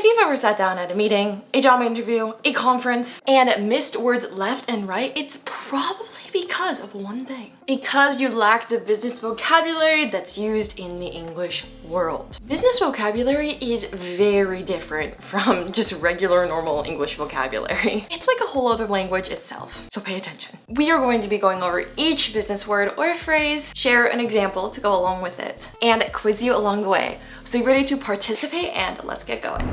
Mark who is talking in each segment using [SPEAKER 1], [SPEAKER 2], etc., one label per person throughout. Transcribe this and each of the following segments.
[SPEAKER 1] If you've ever sat down at a meeting, a job interview, a conference, and missed words left and right, it's probably because of one thing. Because you lack the business vocabulary that's used in the English world. Business vocabulary is very different from just regular normal English vocabulary. It's like a whole other language itself, so pay attention. We are going to be going over each business word or phrase, share an example to go along with it, and quiz you along the way. So be ready to participate and let's get going.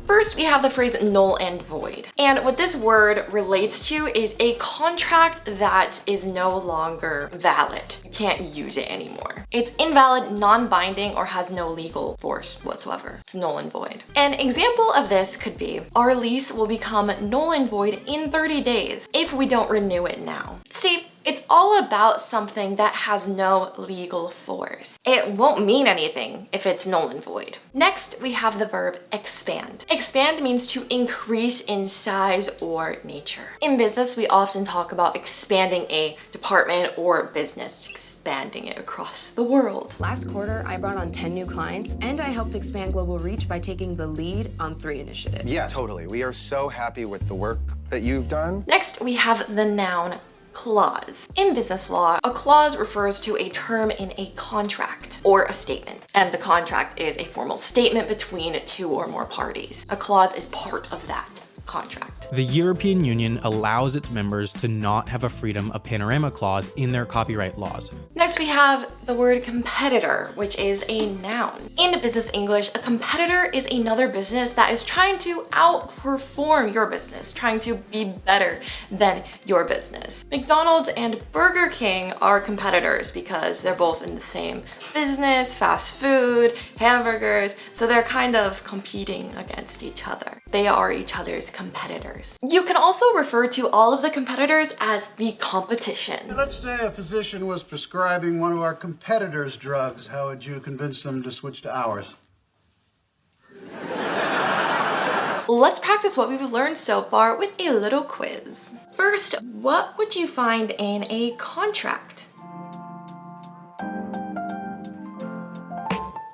[SPEAKER 1] First, we have the phrase null and void. And what this word relates to is a contract that is no longer valid. You can't use it anymore. It's invalid, non-binding, or has no legal force whatsoever. It's null and void. An example of this could be, our lease will become null and void in 30 days if we don't renew it now. See, it's all about something that has no legal force. It won't mean anything if it's null and void. Next, we have the verb expand. Expand means to increase in size or nature. In business, we often talk about expanding a department or business, expanding it across the world.
[SPEAKER 2] Last quarter, I brought on 10 new clients, and I helped expand global reach by taking the lead on 3 initiatives.
[SPEAKER 3] Yeah, totally. We are so happy with the work that you've done.
[SPEAKER 1] Next, we have the noun clause. In business law, a clause refers to a term in a contract or a statement, and the contract is a formal statement between 2 or more parties. A clause is part of that contract.
[SPEAKER 4] The European Union allows its members to not have a freedom of panorama clause in their copyright laws.
[SPEAKER 1] Next, we have the word competitor, which is a noun. In business English, a competitor is another business that is trying to outperform your business, trying to be better than your business. McDonald's and Burger King are competitors because they're both in the same business, fast food, hamburgers, so they're kind of competing against each other. They are each other's competitors. You can also refer to all of the competitors as the competition.
[SPEAKER 5] Let's say a physician was prescribing one of our competitors' drugs. How would you convince them to switch to ours?
[SPEAKER 1] Let's practice what we've learned so far with a little quiz. First, what would you find in a contract?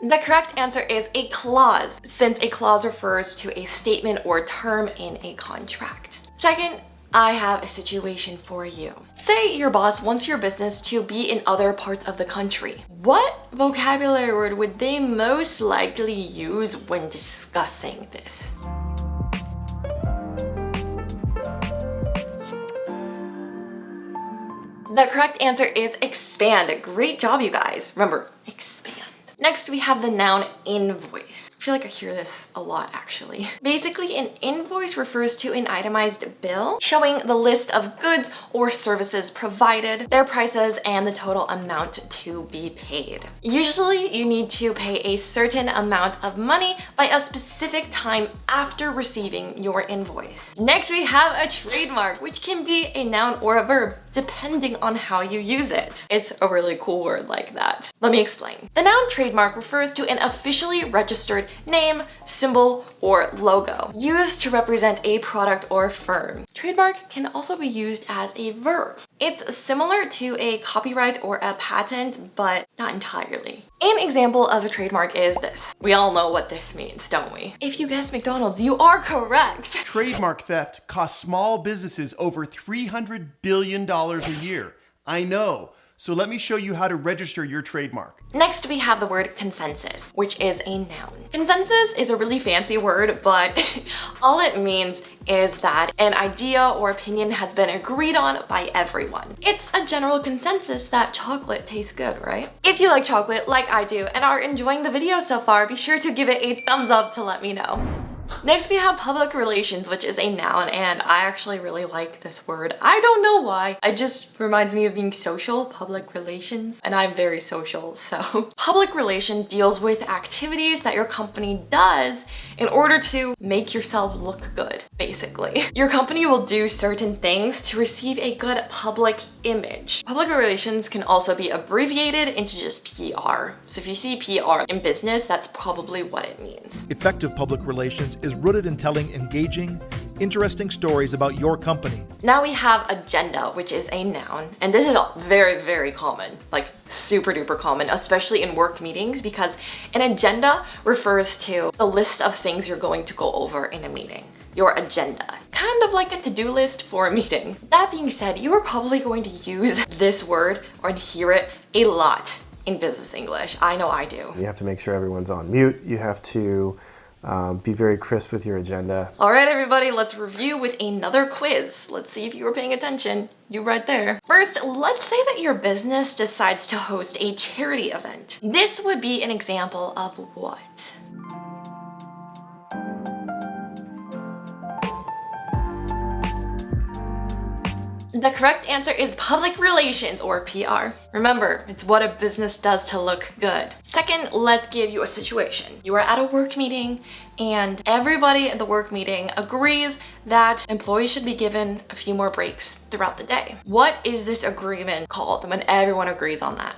[SPEAKER 1] The correct answer is a clause, since a clause refers to a statement or term in a contract. Second, I have a situation for you. Say your boss wants your business to be in other parts of the country. What vocabulary word would they most likely use when discussing this? The correct answer is expand. Great job, you guys. Remember, expand. Next, we have the noun invoice. I feel like I hear this a lot, actually. Basically, an invoice refers to an itemized bill showing the list of goods or services provided, their prices, and the total amount to be paid. Usually, you need to pay a certain amount of money by a specific time after receiving your invoice. Next, we have a trademark, which can be a noun or a verb, depending on how you use it. It's a really cool word like that. Let me explain. The noun trademark refers to an officially registered name, symbol, or logo used to represent a product or firm. Trademark can also be used as a verb. It's similar to a copyright or a patent, but not entirely. An example of a trademark is this. We all know what this means, don't we? If you guessed McDonald's, you are correct.
[SPEAKER 6] Trademark theft costs small businesses over $300 billion a year. I know. So let me show you how to register your trademark.
[SPEAKER 1] Next, we have the word consensus, which is a noun. Consensus is a really fancy word, but all it means is that an idea or opinion has been agreed on by everyone. It's a general consensus that chocolate tastes good, right? If you like chocolate like I do and are enjoying the video so far, be sure to give it a thumbs up to let me know. Next, we have public relations, which is a noun, and I actually really like this word. I don't know why. It just reminds me of being social, public relations, and I'm very social, so. Public relation deals with activities that your company does in order to make yourself look good, basically. Your company will do certain things to receive a good public image. Public relations can also be abbreviated into just PR. So if you see PR in business, that's probably what it means.
[SPEAKER 7] Effective public relations is rooted in telling engaging, interesting stories about your company.
[SPEAKER 1] Now we have agenda, which is a noun, and this is very, very common, like super duper common, especially in work meetings, because an agenda refers to the list of things you're going to go over in a meeting. Your agenda. Kind of like a to-do list for a meeting. That being said, you are probably going to use this word or hear it a lot in business English. I know I do.
[SPEAKER 8] You have to make sure everyone's on mute. You have to be very crisp with your agenda.
[SPEAKER 1] All right, everybody, let's review with another quiz. Let's see if you were paying attention. You right there. First, let's say that your business decides to host a charity event. This would be an example of what? The correct answer is public relations, or PR. Remember, it's what a business does to look good. Second, let's give you a situation. You are at a work meeting and everybody at the work meeting agrees that employees should be given a few more breaks throughout the day. What is this agreement called when everyone agrees on that?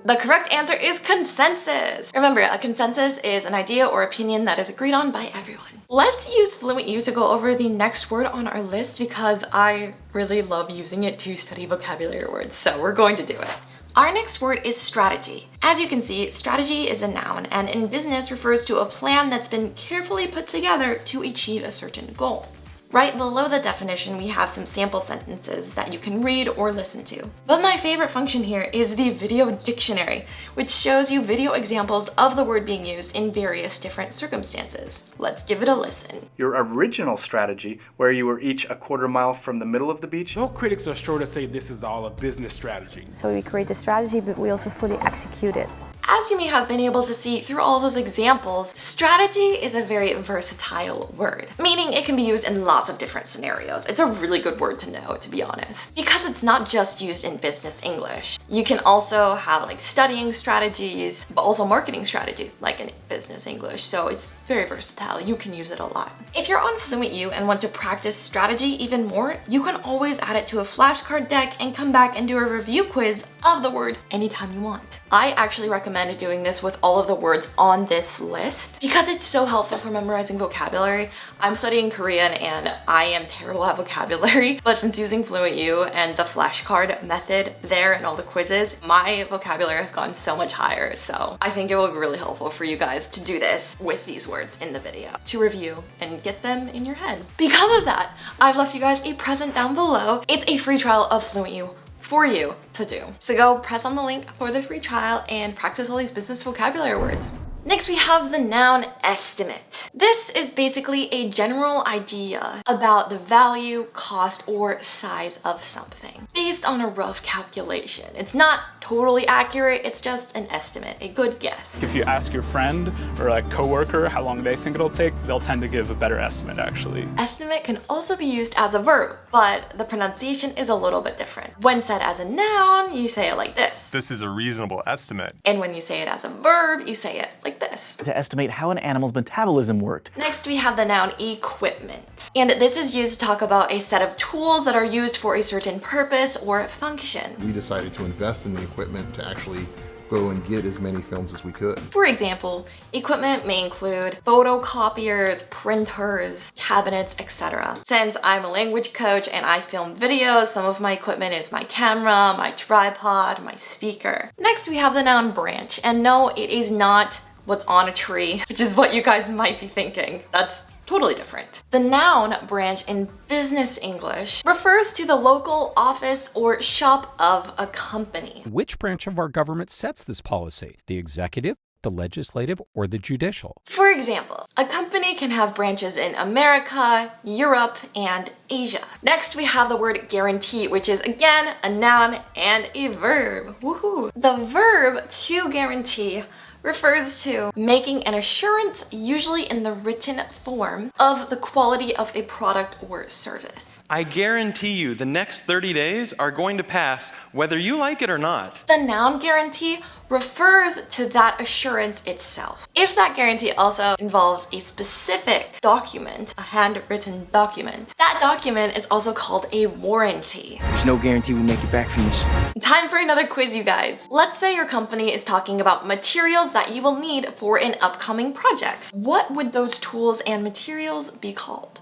[SPEAKER 1] The correct answer is consensus. Remember, a consensus is an idea or opinion that is agreed on by everyone. Let's use FluentU to go over the next word on our list because I really love using it to study vocabulary words, so we're going to do it. Our next word is strategy. As you can see, strategy is a noun and in business refers to a plan that's been carefully put together to achieve a certain goal. Right below the definition, we have some sample sentences that you can read or listen to. But my favorite function here is the video dictionary, which shows you video examples of the word being used in various different circumstances. Let's give it a listen.
[SPEAKER 9] Your original strategy, where you were each a quarter mile from the middle of the beach.
[SPEAKER 10] No critics are sure to say this is all a business strategy.
[SPEAKER 11] So we create a strategy, but we also fully execute it.
[SPEAKER 1] As you may have been able to see through all those examples, strategy is a very versatile word, meaning it can be used in lots of different scenarios. It's a really good word to know, to be honest, because it's not just used in business English. You can also have like studying strategies, but also marketing strategies like in business English. So it's very versatile. You can use it a lot. If you're on FluentU and want to practice strategy even more, you can always add it to a flashcard deck and come back and do a review quiz of the word anytime you want. I actually recommend doing this with all of the words on this list because it's so helpful for memorizing vocabulary. I'm studying Korean and I am terrible at vocabulary, but since using FluentU and the flashcard method there and all the quizzes, my vocabulary has gone so much higher. So I think it will be really helpful for you guys to do this with these words in the video to review and get them in your head. Because of that, I've left you guys a present down below. It's a free trial of FluentU for you to do. So go press on the link for the free trial and practice all these business vocabulary words. Next, we have the noun estimate. This is basically a general idea about the value, cost, or size of something based on a rough calculation. It's not totally accurate, it's just an estimate, a good guess.
[SPEAKER 12] If you ask your friend or a coworker how long they think it'll take, they'll tend to give a better estimate actually.
[SPEAKER 1] Estimate can also be used as a verb, but the pronunciation is a little bit different. When said as a noun, you say it like this.
[SPEAKER 13] This is a reasonable estimate.
[SPEAKER 1] And when you say it as a verb, you say it like this.
[SPEAKER 14] To estimate how an animal's metabolism worked.
[SPEAKER 1] Next, we have the noun equipment. And this is used to talk about a set of tools that are used for a certain purpose or function.
[SPEAKER 15] We decided to invest in the equipment to actually go and get as many films as we could.
[SPEAKER 1] For example, equipment may include photocopiers, printers, cabinets, etc. Since I'm a language coach and I film videos, some of my equipment is my camera, my tripod, my speaker. Next, we have the noun branch. And no, it is not what's on a tree, which is what you guys might be thinking. That's totally different. The noun branch in business English refers to the local office or shop of a company.
[SPEAKER 16] Which branch of our government sets this policy? The executive, the legislative, or the judicial?
[SPEAKER 1] For example, a company can have branches in America, Europe, and Asia. Next, we have the word guarantee, which is again a noun and a verb. Woohoo! The verb to guarantee refers to making an assurance, usually in the written form, of the quality of a product or service.
[SPEAKER 17] I guarantee you the next 30 days are going to pass whether you like it or not.
[SPEAKER 1] The noun guarantee refers to that assurance itself. If that guarantee also involves a specific document, a handwritten document, that document is also called a warranty.
[SPEAKER 13] There's no guarantee we make it back from this.
[SPEAKER 1] Time for another quiz, you guys. Let's say your company is talking about materials that you will need for an upcoming project. What would those tools and materials be called?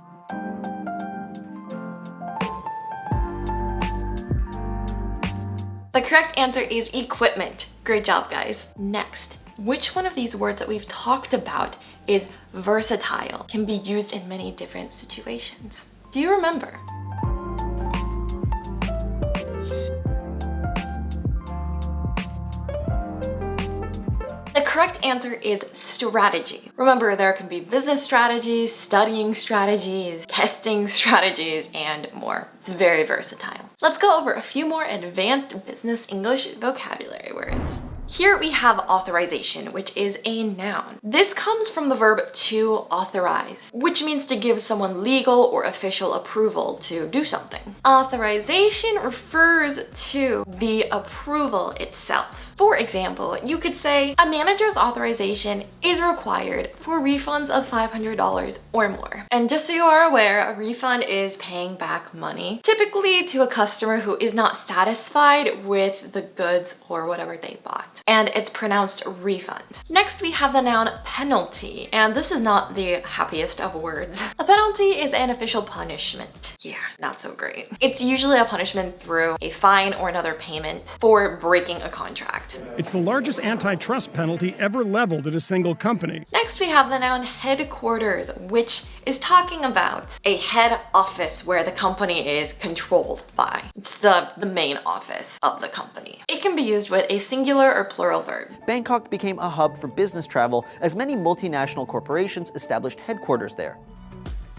[SPEAKER 1] The correct answer is equipment. Great job, guys. Next, which one of these words that we've talked about is versatile, can be used in many different situations? Do you remember? The correct answer is strategy. Remember, there can be business strategies, studying strategies, testing strategies, and more. It's very versatile. Let's go over a few more advanced business English vocabulary words. Here we have authorization, which is a noun. This comes from the verb to authorize, which means to give someone legal or official approval to do something. Authorization refers to the approval itself. For example, you could say, a manager's authorization is required for refunds of $500 or more. And just so you are aware, a refund is paying back money, typically to a customer who is not satisfied with the goods or whatever they bought. And it's pronounced refund. Next, we have the noun penalty, and this is not the happiest of words. A penalty is an official punishment. Yeah, not so great. It's usually a punishment through a fine or another payment for breaking a contract.
[SPEAKER 17] It's the largest antitrust penalty ever leveled at a single company.
[SPEAKER 1] Next, we have the noun headquarters, which is talking about a head office where the company is controlled by. It's the main office of the company. It can be used with a singular or plural verb.
[SPEAKER 13] Bangkok became a hub for business travel as many multinational corporations established headquarters there.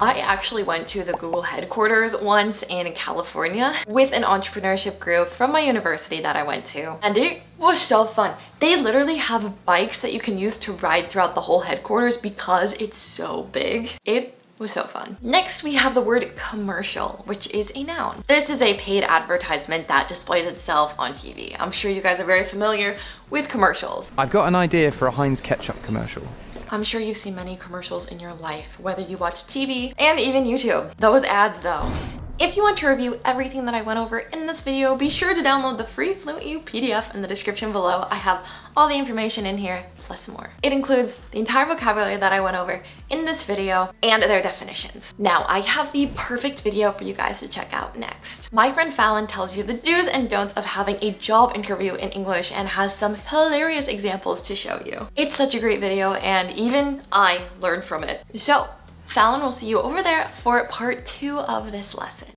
[SPEAKER 1] I actually went to the Google headquarters once in California with an entrepreneurship group from my university that I went to, and it was so fun. They literally have bikes that you can use to ride throughout the whole headquarters because it's so big. It was so fun. Next, we have the word commercial, which is a noun. This is a paid advertisement that displays itself on TV. I'm sure you guys are very familiar with commercials.
[SPEAKER 13] I've got an idea for a Heinz ketchup commercial.
[SPEAKER 1] I'm sure you've seen many commercials in your life, whether you watch TV and even YouTube. Those ads though. If you want to review everything that I went over in this video, be sure to download the free FluentU PDF in the description below. I have all the information in here, plus more. It includes the entire vocabulary that I went over in this video and their definitions. Now, I have the perfect video for you guys to check out next. My friend Fallon tells you the do's and don'ts of having a job interview in English and has some hilarious examples to show you. It's such a great video and even I learned from it. So, Fallon will see you over there for part 2 of this lesson.